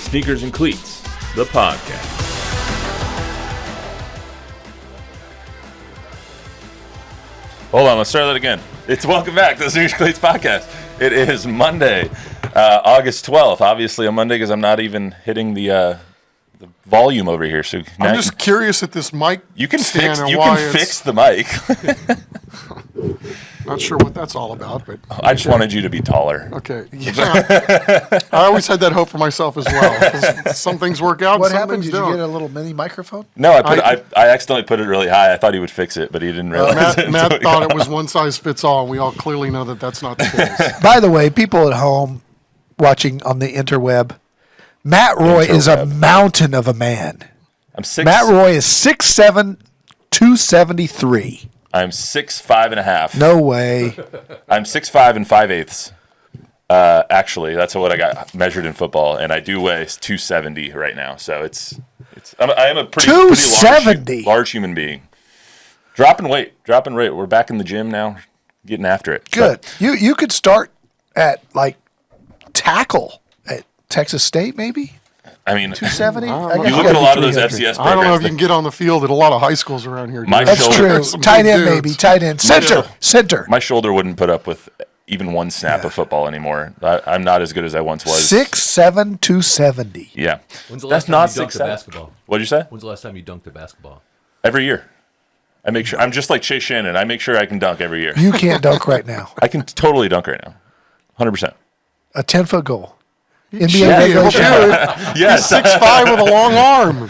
Sneakers and Cleats, the podcast. Hold on, let's start that again. It's welcome back to the Sneakers and Cleats podcast. It is Monday, August 12th. Obviously a Monday because I'm not even hitting the volume over here. So I'm just curious at this mic. You can fix the mic. Not sure what that's all about, but I just wanted you to be taller. Okay. Yeah. I always had that hope for myself as well. Some things work out. What some happened? things Did don't. you get a little mini microphone? No, I accidentally put it really high. I thought he would fix it, but he didn't realize it. Matt thought it was one size fits all, and we all clearly know that that's not the case. By the way, people at home watching on the interweb, Matt Roy is a mountain of a man. Matt Roy is 6'7", 273. I'm 6'5" and a half. No way. I'm 6'5" and 5/8. Actually, that's what I got measured in football, and I do weigh 270 right now. So I am a pretty large human being. Dropping weight. We're back in the gym now, getting after it. Good. So, you could start at like tackle at Texas State, maybe. I mean, 270. You look at a lot of those FCS programs. I don't know if you can get on the field at a lot of high schools around here. That's true. Tight end, maybe. Tight end. Center. My shoulder wouldn't put up with even one snap of football anymore. I'm not as good as I once was. 6'7", 270. Yeah. When's the last time you dunked a basketball? What'd you say? When's the last time you dunked a basketball? Every year. I make sure. I'm just like Chase Shannon. I make sure I can dunk every year. You can't dunk right now. I can totally dunk right now. 100%. A 10-foot goal. NBA regulation. Yes. He's 6'5" with a long arm.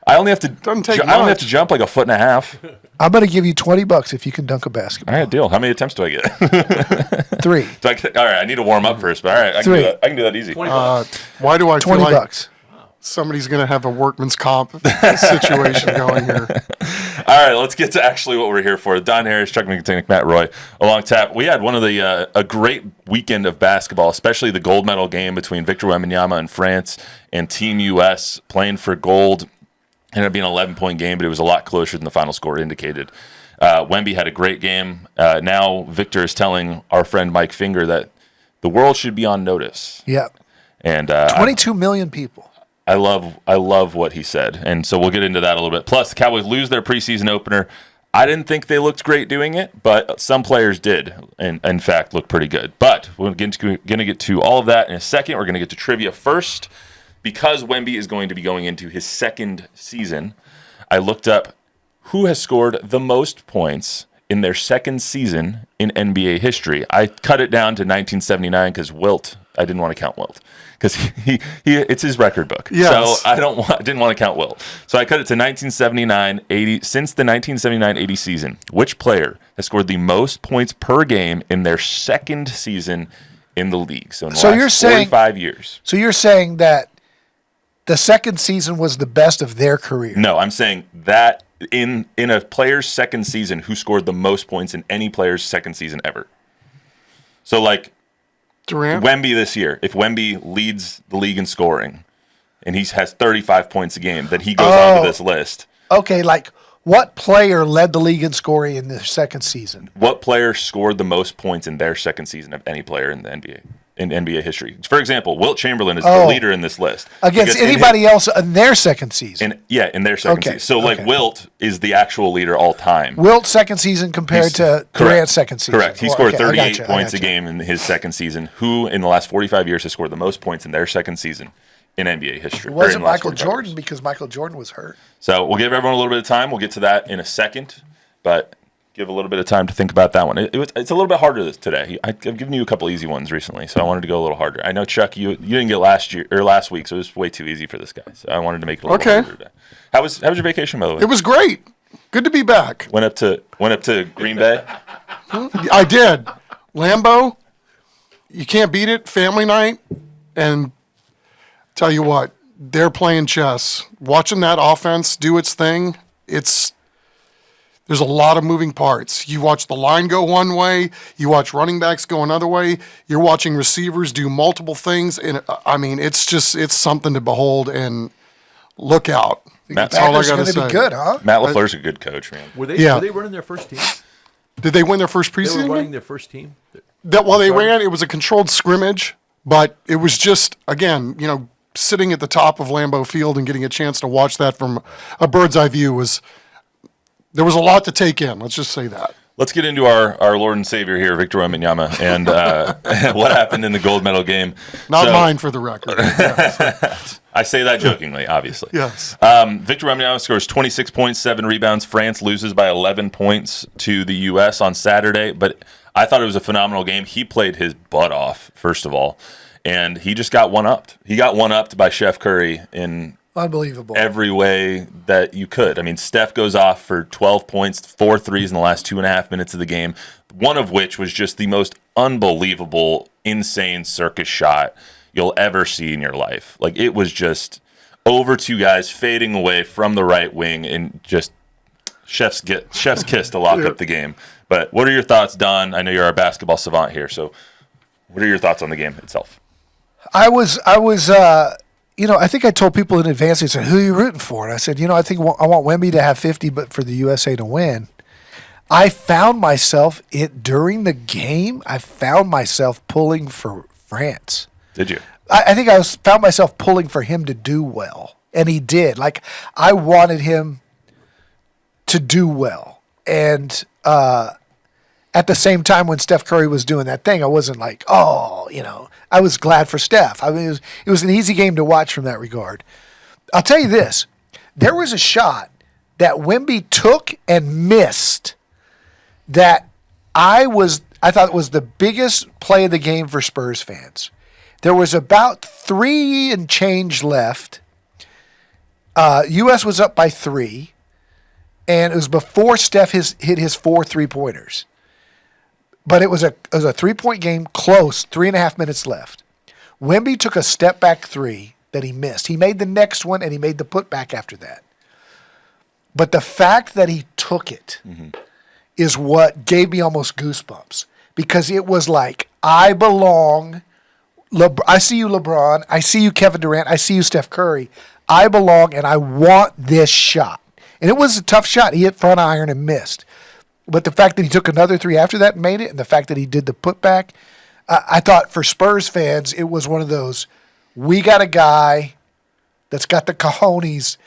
I only have to jump like a foot and a half. I'm going to give you $20 if you can dunk a basketball. All right, deal. How many attempts do I get? 3. All right, I need to warm up first, but all right, I can do that easy. Why do I feel like somebody's going to have a workman's comp situation going here? All right, let's get to actually what we're here for. Don Harris, Chuck Miketinac, Matt Roy, along tap. We had one of a great weekend of basketball, especially the gold medal game between Victor Wembanyama and France and Team US playing for gold. Ended up being an 11-point game, but it was a lot closer than the final score indicated. Wemby had a great game. Now Victor is telling our friend Mike Finger that the world should be on notice. Yep. And 22 million people. I love what he said, and so we'll get into that a little bit. Plus, the Cowboys lose their preseason opener. I didn't think they looked great doing it, but some players did, and in fact, look pretty good. But we're going to get to all of that in a second. We're going to get to trivia first. Because Wemby is going to be going into his second season, I looked up who has scored the most points in their second season in NBA history. I cut it down to 1979 because I didn't want to count Wilt because it's his record book. Yes. So I didn't want to count Wilt. So I cut it to 1979-80. Since the 1979-80 season, which player has scored the most points per game in their second season in the league? So in the last 45 years. So you're saying that the second season was the best of their career? No, I'm saying that in a player's second season, who scored the most points in any player's second season ever. So like Durant? Wemby this year, if Wemby leads the league in scoring and he has 35 points a game, then he goes onto this list. Okay, like what player led the league in scoring in their second season? What player scored the most points in their second season of any player in the NBA? In NBA history. For example, Wilt Chamberlain is the leader in this list. Against anybody else in their second season? In their second season. So, Wilt is the actual leader all time. Wilt's second season compared to Durant's second season. Correct. He scored 38 points a game in his second season. Who, in the last 45 years, has scored the most points in their second season in NBA history? It wasn't Michael Jordan because Michael Jordan was hurt. So, we'll give everyone a little bit of time. We'll get to that in a second. But give a little bit of time to think about that one. It's a little bit harder today. I've given you a couple easy ones recently, so I wanted to go a little harder. I know, Chuck, you didn't get last week, so it was way too easy for this guy. So I wanted to make it a little harder today. How was your vacation, by the way? It was great. Good to be back. Went up to Green Bay. I did. Lambeau, you can't beat it. Family night, and tell you what, they're playing chess. Watching that offense do its thing, there's a lot of moving parts. You watch the line go one way. You watch running backs go another way. You're watching receivers do multiple things. And I mean, it's something to behold and look out. That's all I got to say. Going to be good, huh? Matt LaFleur's a good coach, man. Were they running their first team? Did they win their first preseason? They were running their first team? They ran. It was a controlled scrimmage, but it was just, again, sitting at the top of Lambeau Field and getting a chance to watch that from a bird's eye view there was a lot to take in. Let's just say that. Let's get into our Lord and Savior here, Victor Wembanyama, and what happened in the gold medal game. Not mine, for the record. Yes. I say that jokingly, obviously. Yes. Victor Wembanyama scores 26 points, 7 rebounds. France loses by 11 points to the U.S. on Saturday, but I thought it was a phenomenal game. He played his butt off, first of all, and he just got one-upped. He got one-upped by Steph Curry in unbelievable every way that you could. I mean, Steph goes off for 12 points, 4 threes in the last 2.5 minutes of the game, one of which was just the most unbelievable, insane circus shot you'll ever see in your life. Like, it was just over 2 guys fading away from the right wing, and just chef's kiss to lock up the game. But what are your thoughts, Don? I know you're our basketball savant here, so what are your thoughts on the game itself? I was I think I told people in advance, they said, who are you rooting for? And I said, I think I want Wemby to have 50, but for the USA to win. I found myself, during the game, pulling for France. Did you? I think found myself pulling for him to do well, and he did. Like, I wanted him to do well. And at the same time, when Steph Curry was doing that thing, I wasn't like, I was glad for Steph. I mean, it was an easy game to watch from that regard. I'll tell you this. There was a shot that Wemby took and missed that I thought it was the biggest play of the game for Spurs fans. There was about 3 and change left. U.S. was up by 3, and it was before Steph hit his 4 3-pointers. But it was a 3-point game, close, 3.5 minutes left. Wemby took a step-back 3 that he missed. He made the next one, and he made the putback after that. But the fact that he took it is what gave me almost goosebumps, because it was like, I belong. I see you, LeBron. I see you, Kevin Durant. I see you, Steph Curry. I belong, and I want this shot. And it was a tough shot. He hit front iron and missed. But the fact that he took another 3 after that and made it, and the fact that he did the putback, I thought for Spurs fans, it was one of those, we got a guy that's got the cojones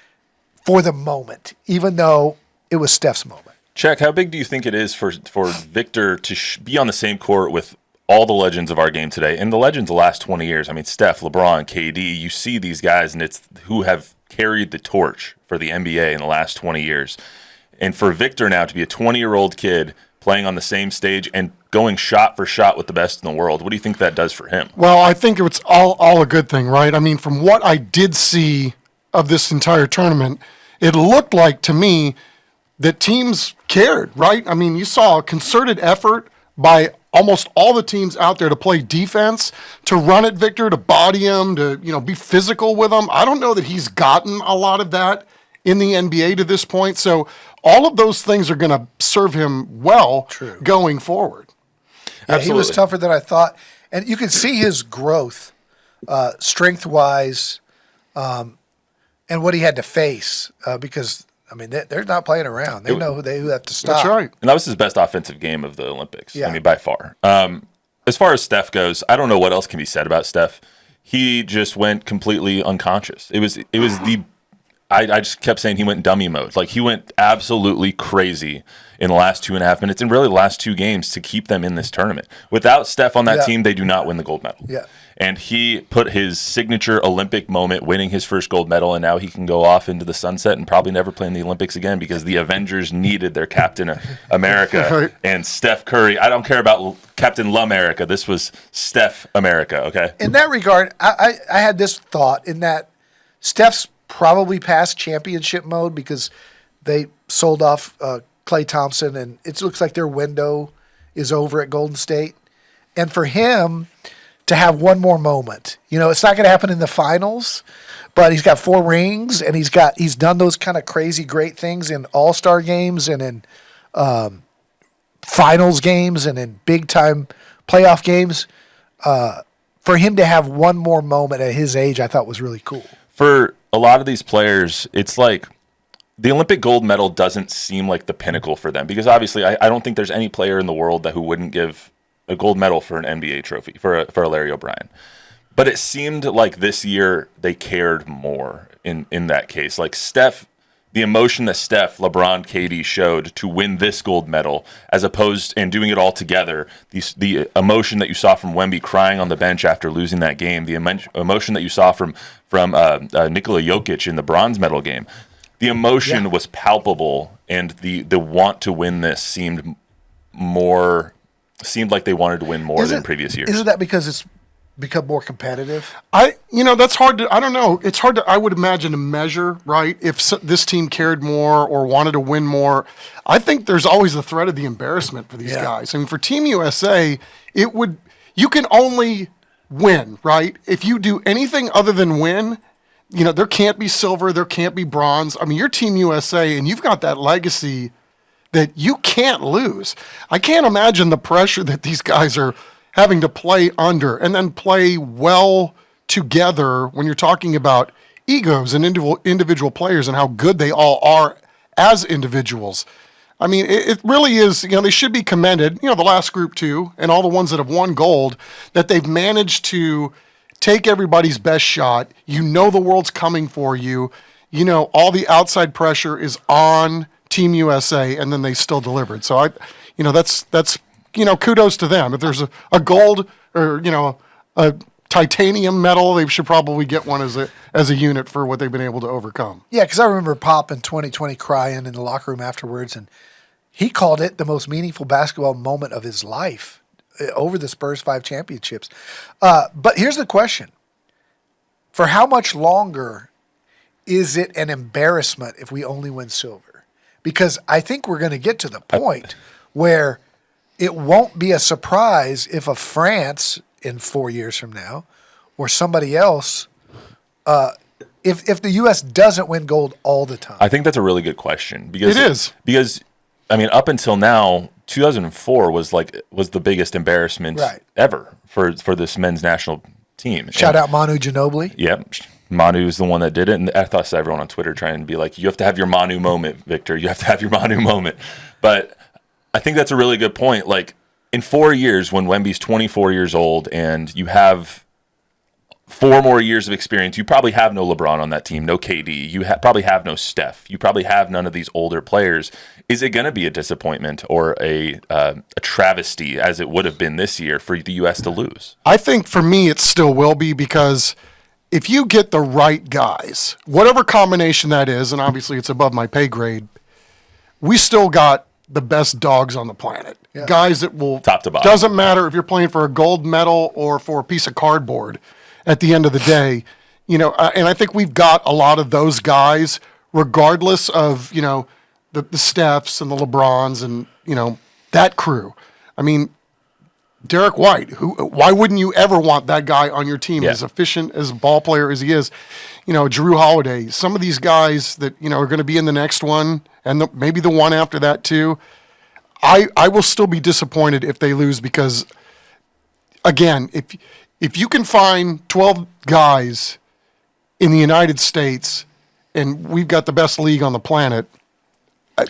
for the moment, even though it was Steph's moment. Check, how big do you think it is for Victor to be on the same court with all the legends of our game today, and the legends of the last 20 years? I mean, Steph, LeBron, KD, you see these guys, and it's who have carried the torch for the NBA in the last 20 years. And for Victor now to be a 20-year-old kid playing on the same stage and going shot for shot with the best in the world, what do you think that does for him? Well, I think it's all a good thing, right? I mean, from what I did see of this entire tournament, it looked like to me that teams cared, right? I mean, you saw a concerted effort by almost all the teams out there to play defense, to run at Victor, to body him, to be physical with him. I don't know that he's gotten a lot of that in the NBA to this point. So all of those things are going to serve him well going forward. Yeah, he was tougher than I thought. And you can see his growth strength-wise and what he had to face because, I mean, they're not playing around. They know who have to stop. That's right. And that was his best offensive game of the Olympics. Yeah. I mean, by far. As far as Steph goes, I don't know what else can be said about Steph. He just went completely unconscious. I just kept saying he went dummy mode. Like, he went absolutely crazy in the last 2.5 minutes and really the last 2 games to keep them in this tournament. Without Steph on that team, they do not win the gold medal. Yeah. And he put his signature Olympic moment, winning his first gold medal, and now he can go off into the sunset and probably never play in the Olympics again because the Avengers needed their Captain America. Right. And Steph Curry, I don't care about Captain L'America. This was Steph America, okay? In that regard, I had this thought in that Steph's probably past championship mode because they sold off Klay Thompson, and it looks like their window is over at Golden State. And for him to have one more moment, it's not going to happen in the finals, but he's got 4 rings, and he's done those kind of crazy great things in All-Star games and in finals games and in big-time playoff games. For him to have one more moment at his age, I thought was really cool. For a lot of these players, it's like the Olympic gold medal doesn't seem like the pinnacle for them because obviously I don't think there's any player in the world who wouldn't give a gold medal for an NBA trophy, for a Larry O'Brien. But it seemed like this year they cared more in that case. Like Steph, the emotion that Steph, LeBron, KD showed to win this gold medal, as opposed and doing it all together, the emotion that you saw from Wemby crying on the bench after losing that game, the emotion that you saw from Nikola Jokic in the bronze medal game, the emotion was palpable, and the want to win this seemed like they wanted to win more than previous years. Isn't that because it's become more competitive? That's hard to, I don't know. It's hard to, I would imagine, to measure, right? If this team cared more or wanted to win more. I think there's always the threat of the embarrassment for these guys. I mean, for Team USA, you can only win, right? If you do anything other than win, there can't be silver, there can't be bronze. I mean, you're Team USA and you've got that legacy that you can't lose. I can't imagine the pressure that these guys are having to play under and then play well together when you're talking about egos and individual players and how good they all are as individuals. I mean, it really is, they should be commended, the last group too, and all the ones that have won gold, that they've managed to take everybody's best shot. The world's coming for you. All the outside pressure is on Team USA, and then they still delivered. So that's kudos to them. If there's a gold or a titanium medal, they should probably get one as a unit for what they've been able to overcome. Yeah, because I remember Pop in 2020 crying in the locker room afterwards, and he called it the most meaningful basketball moment of his life over the Spurs 5 championships. But here's the question: for how much longer is it an embarrassment if we only win silver? Because I think we're going to get to the point where it won't be a surprise if a France in 4 years from now or somebody else, if the U.S. doesn't win gold all the time. I think that's a really good question. Because it is. Because, I mean, up until now, 2004 was the biggest embarrassment ever for this men's national team. Shout out Manu Ginobili. Yep. Manu is the one that did it. And I thought everyone on Twitter trying to be like, you have to have your Manu moment, Victor. You have to have your Manu moment. But I think that's a really good point. Like, in 4 years, when Wemby's 24 years old and you have 4 more years of experience, you probably have no LeBron on that team, no KD. You probably have no Steph. You probably have none of these older players. Is it going to be a disappointment or a travesty, as it would have been this year, for the U.S. to lose? I think for me it still will be, because if you get the right guys, whatever combination that is, and obviously it's above my pay grade, we still got the best dogs on the planet. Yeah. Guys that will, top to bottom, doesn't matter if you're playing for a gold medal or for a piece of cardboard at the end of the day, and I think we've got a lot of those guys, regardless of, the Stephs and the LeBrons and, that crew. I mean, Derek White, why wouldn't you ever want that guy on your team? As efficient as a ball player as he is, Drew Holiday, some of these guys that, are going to be in the next one and maybe the one after that too. I will still be disappointed if they lose, because again, if you can find 12 guys in the United States, and we've got the best league on the planet, I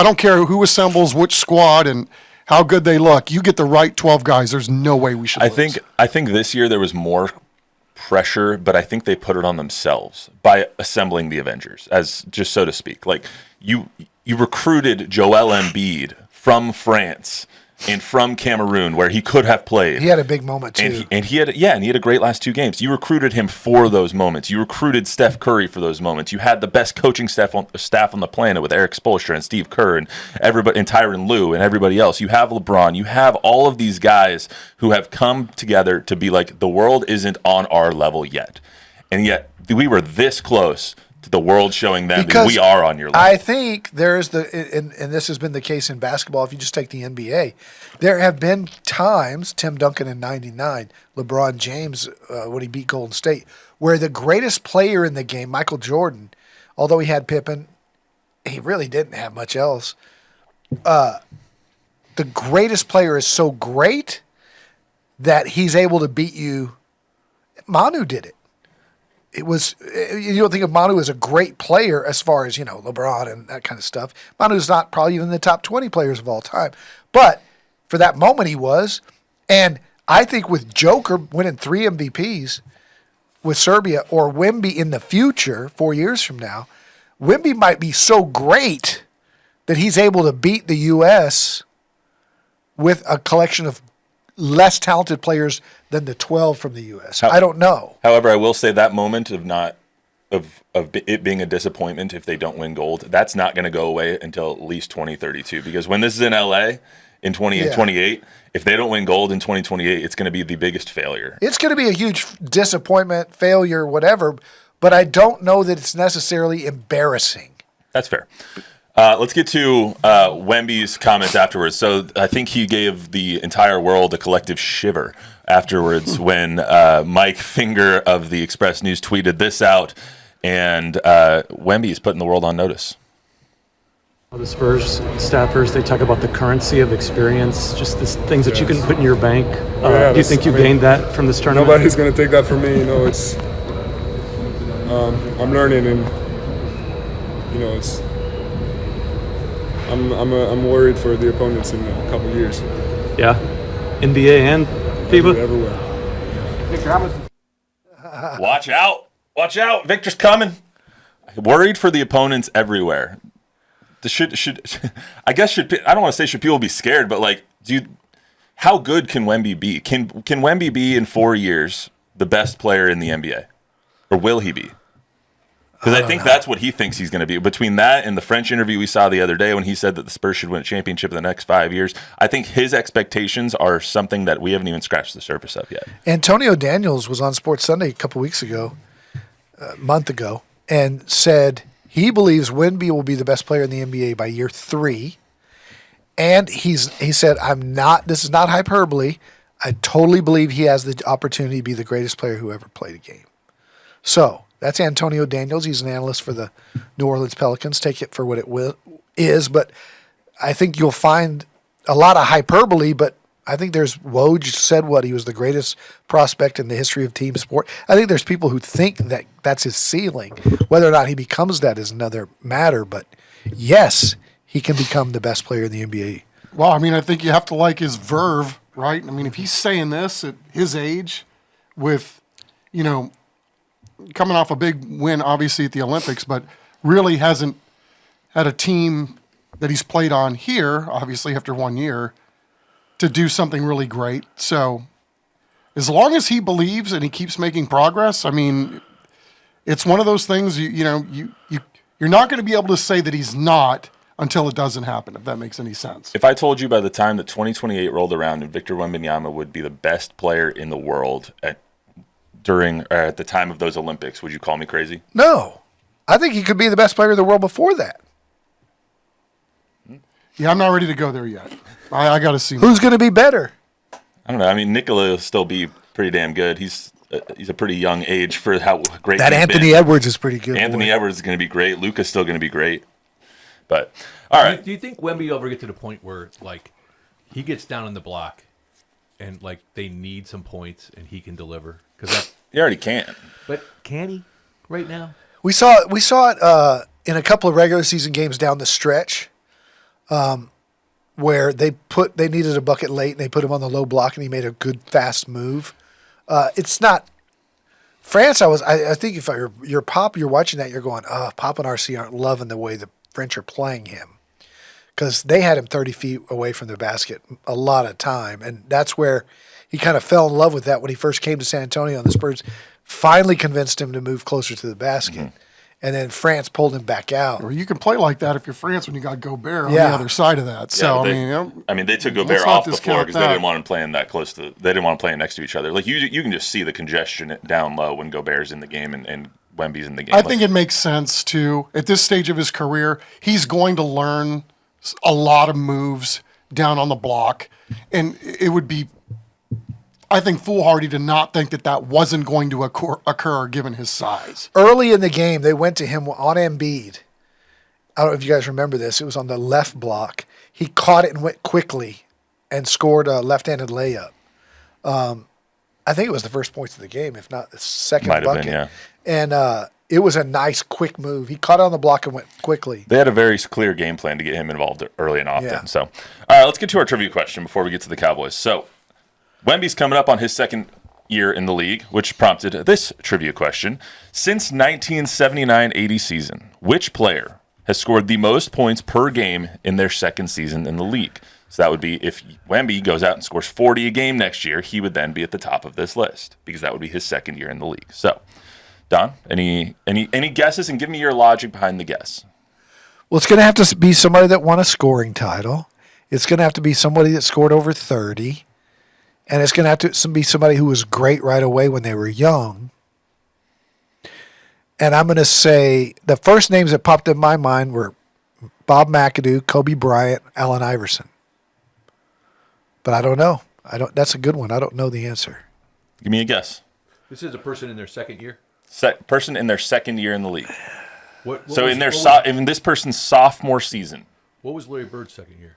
don't care who assembles which squad and how good they look. You get the right 12 guys, there's no way we should lose. I think this year there was more pressure, but I think they put it on themselves by assembling the Avengers, as just so to speak. Like, you recruited Joel Embiid from France and from Cameroon, where he could have played. He had a big moment too. And he had a great last 2 games. You recruited him for those moments. You recruited Steph Curry for those moments. You had the best coaching staff on the planet with Eric Spoelstra and Steve Kerr and everybody, and Tyronn Lue and everybody else. You have LeBron. You have all of these guys who have come together to be like, the world isn't on our level yet. And yet we were this close to the world showing them that we are on your level. I think there's and this has been the case in basketball. If you just take the NBA, there have been times, Tim Duncan in '99, LeBron James when he beat Golden State, where the greatest player in the game, Michael Jordan, although he had Pippen, he really didn't have much else. The greatest player is so great that he's able to beat you. Manu did it. It was, you don't think of Manu as a great player as far as, LeBron and that kind of stuff. Manu's not probably even in the top 20 players of all time. But for that moment he was. And I think with Joker winning 3 MVPs with Serbia or Wemby in the future, 4 years from now, Wemby might be so great that he's able to beat the U.S. with a collection of less talented players than the 12 from the U.S. I don't know. However, I will say that moment of it being a disappointment if they don't win gold, that's not going to go away until at least 2032. Because when this is in LA in 2028, if they don't win gold in 2028, it's going to be the biggest failure. It's going to be a huge disappointment, failure, whatever. But I don't know that it's necessarily embarrassing. That's fair. Let's get to Wemby's comments afterwards. So I think he gave the entire world a collective shiver afterwards when Mike Finger of the Express News tweeted this out, and Wemby is putting the world on notice. The Spurs staffers, they talk about the currency of experience, just the things that you can put in your bank. Do you think you gained that from this tournament? Nobody's going to take that from me. It's I'm learning, and it's I'm worried for the opponents in a couple of years. Yeah, NBA and FIBA. Everywhere. Watch out! Watch out! Victor's coming. Worried for the opponents everywhere. I don't want to say should people be scared, but how good can Wemby be? Can Wemby be in 4 years the best player in the NBA, or will he be? Because I think that's what he thinks he's going to be. Between that and the French interview we saw the other day when he said that the Spurs should win a championship in the next 5 years, I think his expectations are something that we haven't even scratched the surface of yet. Antonio Daniels was on Sports Sunday a month ago, and said he believes Wemby will be the best player in the NBA by year 3. And he said, this is not hyperbole. I totally believe he has the opportunity to be the greatest player who ever played a game. So that's Antonio Daniels. He's an analyst for the New Orleans Pelicans. Take it for what it is, but I think you'll find a lot of hyperbole, but I think Woj said he was the greatest prospect in the history of team sport. I think there's people who think that that's his ceiling. Whether or not he becomes that is another matter, but yes, he can become the best player in the NBA. Well, I think you have to like his verve, right? If he's saying this at his age with, coming off a big win, obviously, at the Olympics, but really hasn't had a team that he's played on here, obviously, after 1 year, to do something really great. So as long as he believes and he keeps making progress, it's one of those things, you're not going to be able to say that he's not until it doesn't happen, if that makes any sense. If I told you by the time that 2028 rolled around and Victor Wembanyama would be the best player in the world at the time of those Olympics, would you call me crazy? No. I think he could be the best player in the world before that. Yeah, I'm not ready to go there yet. I got to see. Who's going to be better? I don't know. Nikola will still be pretty damn good. He's a pretty young age for how great that he's Anthony been. Edwards is pretty good. Anthony Edwards is going to be great. Luka's still going to be great. But all right. Do you think Wemby will ever get to the point where he gets down on the block and they need some points and he can deliver? Because he already can. But can he right now? We saw it in a couple of regular season games down the stretch. Where they needed a bucket late and they put him on the low block and he made a good fast move. It's not France. I think if you're Pop, you're watching that, you're going, Pop and RC aren't loving the way the French are playing him, because they had him 30 feet away from the basket a lot of time, and that's where he kind of fell in love with that when he first came to San Antonio. And the Spurs finally convinced him to move closer to the basket. Mm-hmm. And then France pulled him back out. Or you can play like that if you're France when you got Gobert on the other side of that. So they took Gobert off the floor because they didn't want him playing that close to. They didn't want him playing next to each other. You can just see the congestion down low when Gobert's in the game and Wemby's in the game. I think it makes sense too. At this stage of his career, he's going to learn a lot of moves down on the block, and it would be, I think, foolhardy to not think that wasn't going to occur given his size. Early in the game, they went to him on Embiid. I don't know if you guys remember this. It was on the left block. He caught it and went quickly and scored a left-handed layup. I think it was the first points of the game, if not the second bucket. Might have been, yeah. And it was a nice, quick move. He caught it on the block and went quickly. They had a very clear game plan to get him involved early and often. Yeah. So, all right, let's get to our trivia question before we get to the Cowboys. So, Wemby's coming up on his second year in the league, which prompted this trivia question. Since 1979-80 season, which player has scored the most points per game in their second season in the league? So that would be if Wemby goes out and scores 40 a game next year, he would then be at the top of this list because that would be his second year in the league. So, Don, any guesses? And give me your logic behind the guess. Well, it's going to have to be somebody that won a scoring title. It's going to have to be somebody that scored over 30. And it's going to have to be somebody who was great right away when they were young. And I'm going to say the first names that popped in my mind were Bob McAdoo, Kobe Bryant, Allen Iverson. But I don't know. That's a good one. I don't know the answer. Give me a guess. This is a person in their second year? Person in their second year in the league. In this person's sophomore season. What was Larry Bird's second year?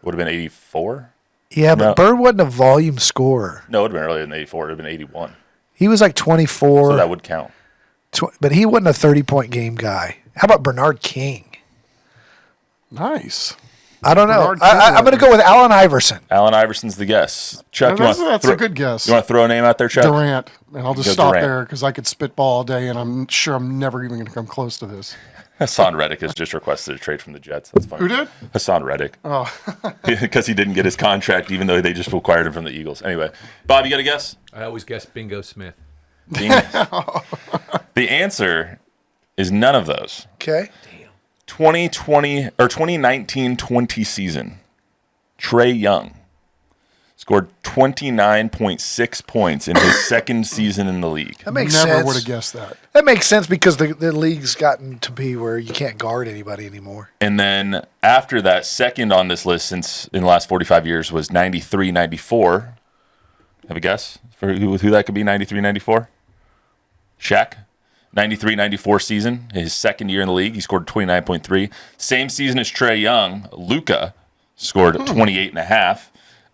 Would have been 84? Yeah, but Bird wasn't a volume scorer. No, it would have been earlier than 84. It would have been 81. He was like 24. So that would count. But he wasn't a 30-point game guy. How about Bernard King? Nice. I don't know. Bernard King I'm going to go with Allen Iverson. Allen Iverson's the guess. Chuck, That's a good guess. You want to throw a name out there, Chuck? Durant. And I'll just Go stop Durant. there because I could spitball all day, and I'm sure I'm never even going to come close to this. Hassan Reddick has just requested a trade from the Jets. That's funny. Who did? Hassan Reddick. Oh. Because he didn't get his contract, even though they just acquired him from the Eagles. Anyway, Bob, you got a guess? I always guess Bingo Smith. The answer is none of those. Okay. 2019-20 season. Trey Young scored 29.6 points in his second season in the league. That makes Never sense. would have guessed that. That makes sense because the league's gotten to be where you can't guard anybody anymore. And then after that, second on this list since in the last 45 years was 93-94. Have a guess for who that could be, 93-94? Shaq. 93-94 season, his second year in the league. He scored 29.3. Same season as Trey Young, Luka scored 28.5.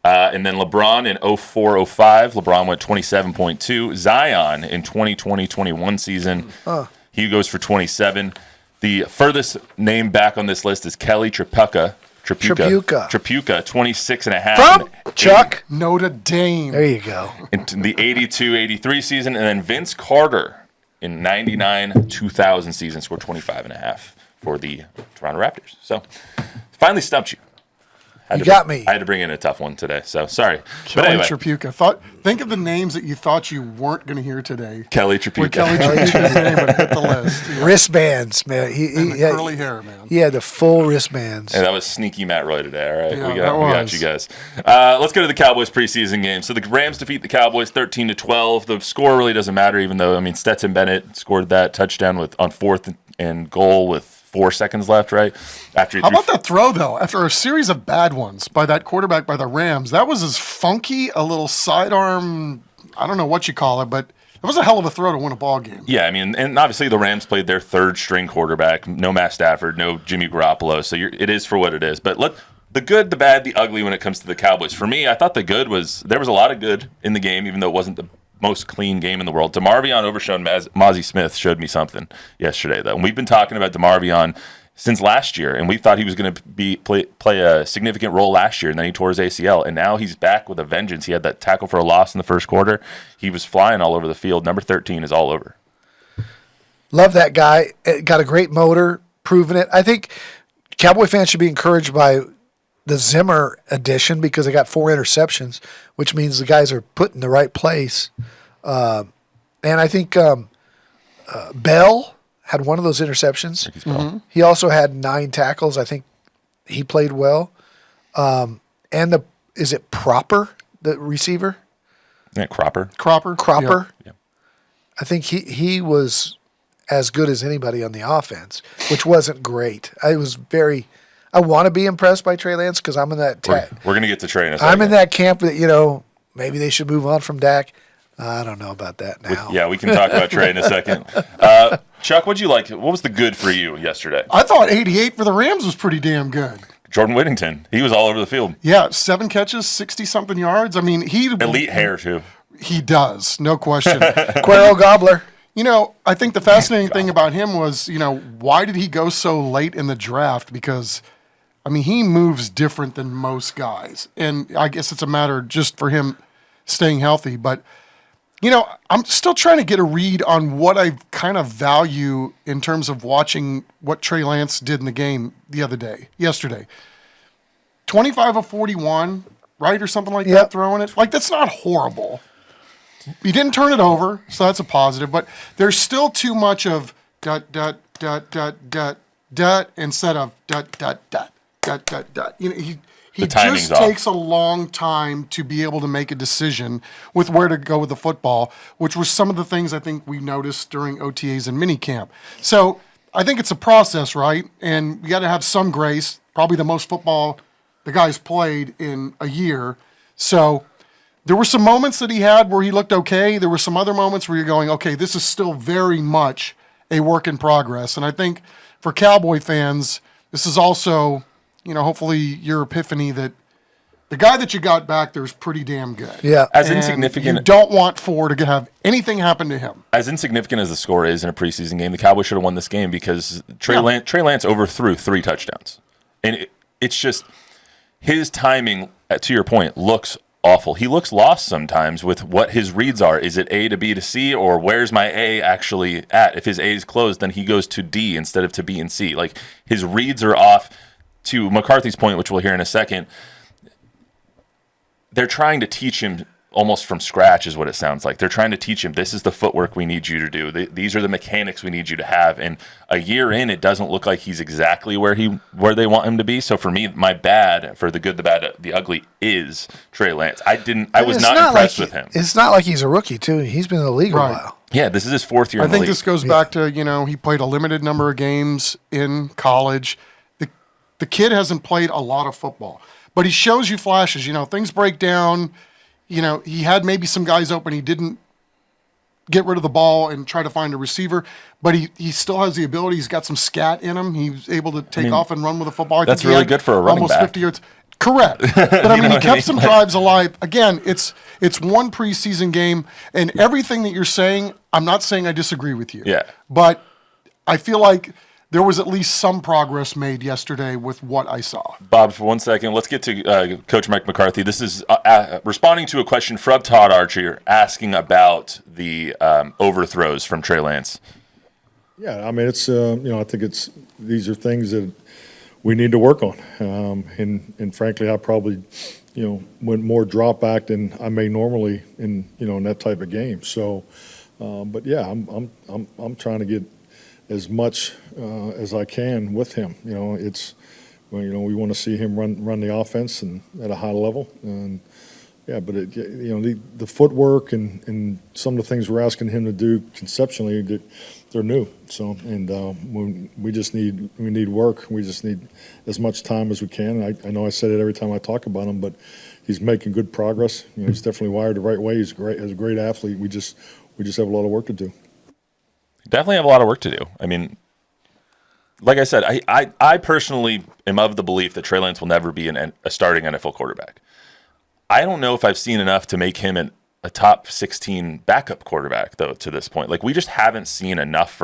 And then LeBron in 04-05, LeBron went 27.2. Zion in 2020-21 season, he goes for 27. The furthest name back on this list is Kelly Tripucka, 26.5. From Chuck. Notre Dame. There you go. In the 82-83 season. And then Vince Carter in 99-2000 season scored 25.5 for the Toronto Raptors. So finally stumped you. You got me. I had to bring in a tough one today, so sorry. Kelly But anyway, Tripucca. Think of the names that you thought you weren't going to hear today. Kelly When Tripucca. Kelly Tripucca's name would hit the list. Yeah. Wristbands, man. And the curly hair, man. He had the full wristbands. Hey, that was sneaky Matt Roy today, all right? Yeah, we that got was. you guys. Let's go to the Cowboys preseason game. So the Rams defeat the Cowboys 13-12. The score really doesn't matter, even though, Stetson Bennett scored that touchdown on 4th and goal with 4 seconds left, right? How about that throw, though? After a series of bad ones by that quarterback by the Rams, that was as funky, a little sidearm, I don't know what you call it, but it was a hell of a throw to win a ball game. Yeah, and obviously the Rams played their third-string quarterback. No Matt Stafford, no Jimmy Garoppolo, so it is for what it is. But the good, the bad, the ugly when it comes to the Cowboys. For me, I thought the good was there was a lot of good in the game, even though it wasn't the most clean game in the world. DeMarvion overshone Mozzie Smith showed me something yesterday, though. And we've been talking about DeMarvion since last year, and we thought he was going to play a significant role last year, and then he tore his ACL, and now he's back with a vengeance. He had that tackle for a loss in the first quarter. He was flying all over the field. Number 13 is all over. Love that guy. Got a great motor, proven it. I think Cowboy fans should be encouraged by the Zimmer addition because they got 4 interceptions, which means the guys are put in the right place. And I think Bell had one of those interceptions. Mm-hmm. He also had 9 tackles. I think he played well. Is it Proper, the receiver? Isn't it Cropper? Cropper. Yeah. I think he was as good as anybody on the offense, which wasn't great. I want to be impressed by Trey Lance because I'm in that. We're going to get to Trey in a second. I'm in that camp that maybe they should move on from Dak. I don't know about that now. We can talk about Trey in a second. Chuck, what'd you like? What was the good for you yesterday? I thought 88 for the Rams was pretty damn good. Jordan Whittington. He was all over the field. Yeah, 7 catches, 60-something yards. Elite hair, too. He does, no question. Cuero Gobbler. I think the fascinating thing about him was, why did he go so late in the draft? Because, he moves different than most guys. And I guess it's a matter just for him. staying healthy. But, I'm still trying to get a read on what I kind of value in terms of watching what Trey Lance did in the game yesterday. 25 of 41, right, or something like that, throwing it. Like, that's not horrible. He didn't turn it over, so that's a positive. But there's still too much of ... instead of ... He just takes a long time to be able to make a decision with where to go with the football, which was some of the things I think we noticed during OTAs and minicamp. So I think it's a process, right? And you got to have some grace. Probably the most football the guy's played in a year. So there were some moments that he had where he looked okay. There were some other moments where you're going, okay, this is still very much a work in progress. And I think for Cowboy fans, this is also, hopefully your epiphany that the guy that you got back there is pretty damn good. Yeah. As And insignificant. you don't want to have anything happen to him. As insignificant as the score is in a preseason game, the Cowboys should have won this game because Trey Lance overthrew 3 touchdowns. And it's just his timing, to your point, looks awful. He looks lost sometimes with what his reads are. Is it A to B to C, or where's my A actually at? If his A is closed, then he goes to D instead of to B and C. Like, his reads are off. To McCarthy's point, which we'll hear in a second, they're trying to teach him almost from scratch is what it sounds like. They're trying to teach him, this is the footwork we need you to do. These are the mechanics we need you to have. And a year in, it doesn't look like he's exactly where they want him to be. So for me, my bad for the good, the bad, the ugly is Trey Lance. I was not impressed with him. It's not like he's a rookie, too. He's been in the league a while. Yeah, this is his 4th year in the I think league. this goes back to, he played a limited number of games in college. The kid hasn't played a lot of football, but he shows you flashes. Things break down. He had maybe some guys open. He didn't get rid of the ball and try to find a receiver, but he still has the ability. He's got some scat in him. He's able to take off and run with the football. That's really good for a running almost back. 50 yards. Correct. But he kept some drives alive. Again, it's one preseason game, and everything that you're saying, I'm not saying I disagree with you. Yeah. But I feel like there was at least some progress made yesterday with what I saw. Bob, for 1 second, let's get to Coach Mike McCarthy. This is responding to a question from Todd Archer asking about the overthrows from Trey Lance. Yeah, I mean, it's I think these are things that we need to work on, and frankly, I probably went more drop back than I may normally in that type of game. So, but yeah, I'm trying to get as much as I can with him. We want to see him run the offense and at a high level. And yeah, but the footwork and some of the things we're asking him to do conceptually, they're new. So we need work. We just need as much time as we can. I know I said it every time I talk about him, but he's making good progress. He's definitely wired the right way. He's a great athlete. We just have a lot of work to do. Definitely have a lot of work to do. I mean, like I said, I personally am of the belief that Trey Lance will never be a starting NFL quarterback. I don't know if I've seen enough to make him a top 16 backup quarterback, though, to this point. Like, we just haven't seen enough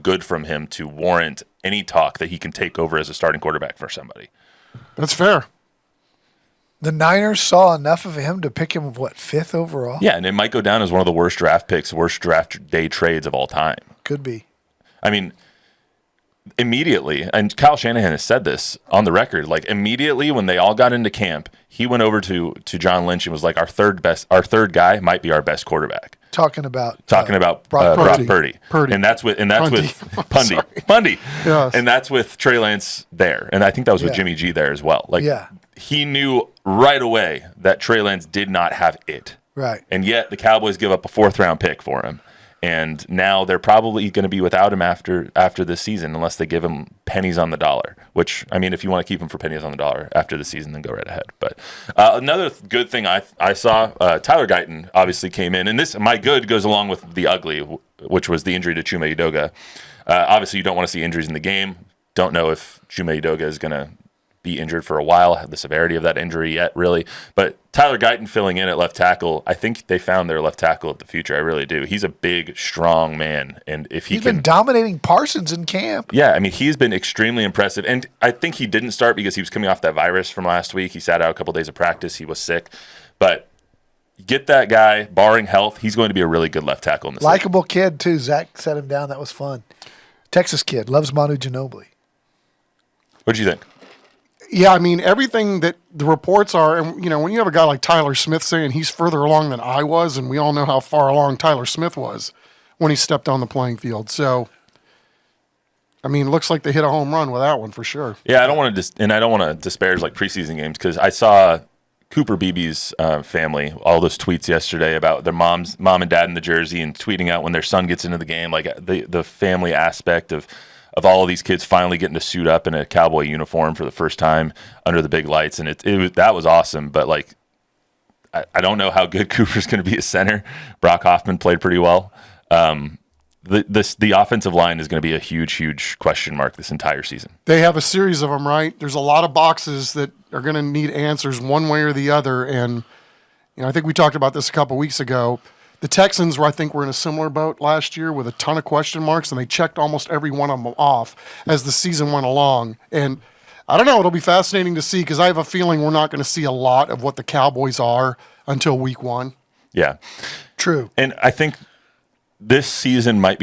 good from him to warrant any talk that he can take over as a starting quarterback for somebody. That's fair. The Niners saw enough of him to pick him, 5th overall? Yeah, and it might go down as one of the worst draft picks, worst draft day trades of all time. Could be. I mean, immediately, and Kyle Shanahan has said this on the record, like, immediately when they all got into camp, he went over to John Lynch and was like, our third guy might be our best quarterback. Talking about Brock Purdy. And that's with Pundy. Yes. And that's with Trey Lance there. And I think that was with Jimmy G there as well. Like, he knew right away that Trey Lance did not have it. Right. And yet the Cowboys give up a 4th-round pick for him. And now they're probably going to be without him after this season unless they give him pennies on the dollar, which, I mean, if you want to keep him for pennies on the dollar after the season, then go right ahead. But another good thing I saw, Tyler Guyton obviously came in. And my good goes along with the ugly, which was the injury to Chuma Edoga. Obviously, you don't want to see injuries in the game. Don't know if Chuma Edoga is going to be injured for a while, the severity of that injury yet, really. But Tyler Guyton filling in at left tackle, I think they found their left tackle of the future. I really do. He's a big, strong man. And if he's been dominating Parsons in camp. Yeah, I mean, he's been extremely impressive. And I think he didn't start because he was coming off that virus from last week. He sat out a couple days of practice. He was sick. But get that guy, barring health, he's going to be a really good left tackle in this league. Likeable kid, too. Zach set him down. That was fun. Texas kid. Loves Manu Ginobili. What'd you think? Yeah, I mean, everything that the reports are, and, you know, when you have a guy like Tyler Smith saying he's further along than I was, and we all know how far along Tyler Smith was when he stepped on the playing field. So, I mean, looks like they hit a home run with that one for sure. Yeah, I don't want to disparage like preseason games because I saw Cooper Beebe's family, all those tweets yesterday about their mom and dad in the jersey and tweeting out when their son gets into the game, like the family aspect of all of these kids finally getting to suit up in a Cowboy uniform for the first time under the big lights. And that was awesome. But like, I don't know how good Cooper's going to be a center. Brock Hoffman played pretty well. The offensive line is going to be a huge question mark this entire season. They have a series of them, right? There's a lot of boxes that are going to need answers one way or the other. And, you know, I think we talked about this a couple weeks ago. The Texans were in a similar boat last year with a ton of question marks, and they checked almost every one of them off as the season went along. And I don't know, it'll be fascinating to see because I have a feeling we're not going to see a lot of what the Cowboys are until week 1. Yeah. True. And I think this season might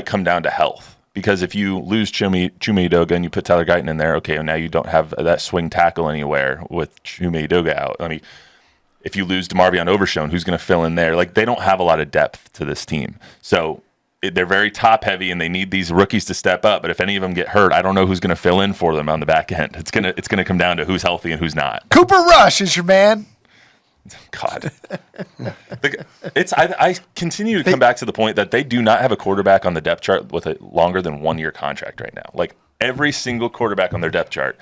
come down to health. Because if you lose Chuma Edoga and you put Tyler Guyton in there, okay, well now you don't have that swing tackle anywhere with Chuma Edoga out. I mean, if you lose DeMarvion Overshown, who's going to fill in there? Like, they don't have a lot of depth to this team. So they're very top-heavy, and they need these rookies to step up. But if any of them get hurt, I don't know who's going to fill in for them on the back end. It's gonna come down to who's healthy and who's not. Cooper Rush is your man. God. I continue to come back to the point that they do not have a quarterback on the depth chart with a longer than 1 year contract right now. Like, every single quarterback on their depth chart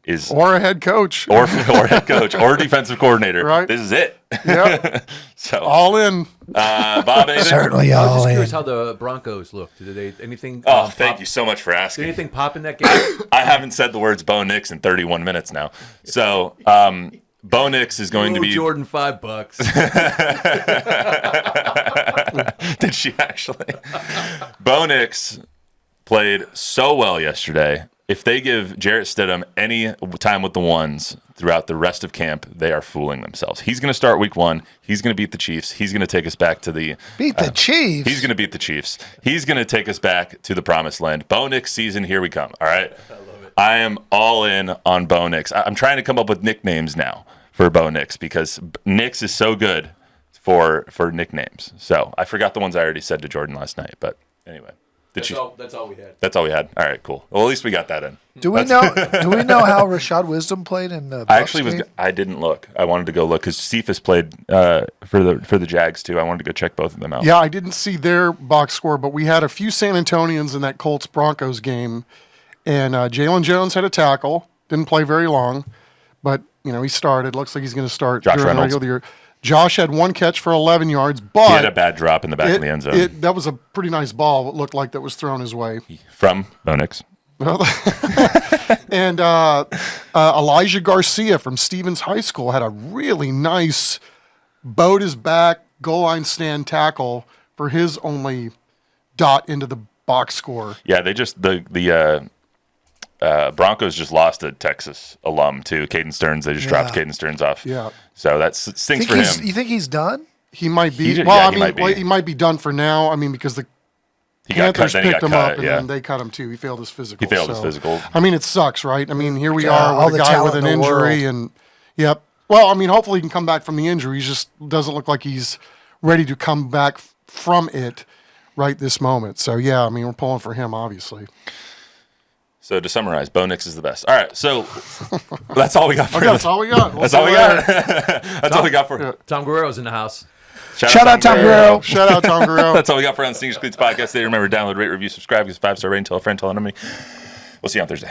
is or a head coach, or head coach, or defensive coordinator. Right. This is it. Yeah. So all in. Bob, anything? Certainly I was all just in. curious how the Broncos looked. Did they anything? Oh, thank you so much for Did asking. anything pop in that game? I haven't said the words Bo Nix in 31 minutes now. So Bo Nix is going to be Jordan $5. Did she actually? Bo Nix played so well yesterday. If they give Jarrett Stidham any time with the ones throughout the rest of camp, they are fooling themselves. He's going to start week 1. He's going to beat the Chiefs. He's going to take us back to the Chiefs. He's going to beat the Chiefs. He's going to take us back to the promised land. Bo Nix season, here we come. All right. I love it. I am all in on Bo Nix. I'm trying to come up with nicknames now for Bo Nix because Nix is so good for nicknames. So I forgot the ones I already said to Jordan last night. But anyway. That's all we had. That's all we had. All right, cool. Well, at least we got that in. Do we know how Rashad Wisdom played in the Bucs game? I didn't look. I wanted to go look because Cephas played for the Jags too. I wanted to go check both of them out. Yeah, I didn't see their box score, but we had a few San Antonians in that Colts-Broncos game, and Jalen Jones had a tackle. Didn't play very long, but you know he started. Looks like he's going to start Josh during Reynolds. the regular year. Josh had 1 catch for 11 yards, but He had a bad drop in the back of the end zone that was a pretty nice ball. It looked like that was thrown his way. from Bo Nix. And Elijah Garcia from Stevens High School had a really nice bowed his back goal line stand tackle for his only dot into the box score. Yeah, they just the Broncos just lost a Texas alum too, Caden Stearns. They just dropped Caden Stearns off. Yeah. So that stinks for him. You think he's done? He might be. He Might be done for now. I mean, because the He got Panthers cut, then he picked got him cut, up, and yeah. then they cut him too. He failed his physical. He failed his physical. I mean, it sucks, right? I mean, here we all are with the a guy with talent an in the injury, world. and yep. Well, I mean, hopefully he can come back from the injury. He just doesn't look like he's ready to come back from it right this moment. So yeah, I mean, we're pulling for him, obviously. So to summarize, Bo Nix is the best. All right, so that's all we got for Okay, that's all we got. That's all we got. That's all we got for. Tom Guerrero's in the house. Shout out Tom Guerrero. Shout out Tom Guerrero. That's all we got for on Sneakers and Cleats podcast. Today, remember, download, rate, review, subscribe, give us a 5-star rating, tell a friend, tell an enemy. We'll see you on Thursday.